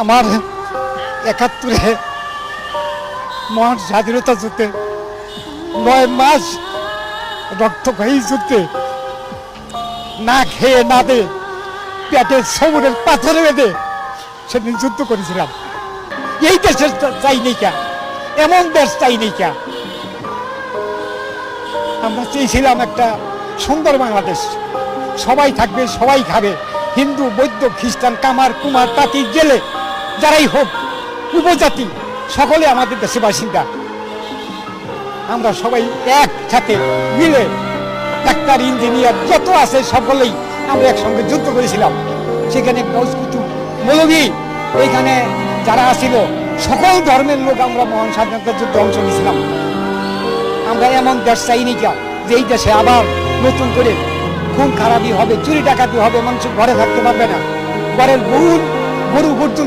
আমার ৭১ মহান স্বাধীনতা যুদ্ধে ৯ মাস রক্তক্ষয়ী যুদ্ধে না খেয়ে না দে পেটে সমুদ্রের পাথরে বেঁধে সেদিন যুদ্ধ করেছিলাম। এই দেশের চাই নেই কা, এমন দেশ চাই নেই কা। আমরা চেয়েছিলাম একটা সুন্দর বাংলাদেশ, সবাই থাকবে, সবাই খাবে, হিন্দু বৌদ্ধ খ্রিস্টান কামার কুমার তাঁতি জেলে যারাই হোক, উপজাতি সকলে আমাদের দেশে বাসিন্দা। আমরা সবাই একসাথে মিলে ডাক্তার ইঞ্জিনিয়ার যত আছে সকলেই আমরা একসঙ্গে যুদ্ধ করেছিলাম। সেখানে মজকুতু মৌলভী এইখানে যারা আসিল সকল ধর্মের লোক আমরা মহান স্বাধীনতা যুদ্ধে অংশ নিয়েছিলাম। আমরা এমন দেশ চাইনি কা যে এই দেশে আবার নতুন করে খুন খারাপি হবে, চুরি ডাকাতি হবে, মানুষ ঘরে থাকতে পারবে না, ঘরের গরু পর্যন্ত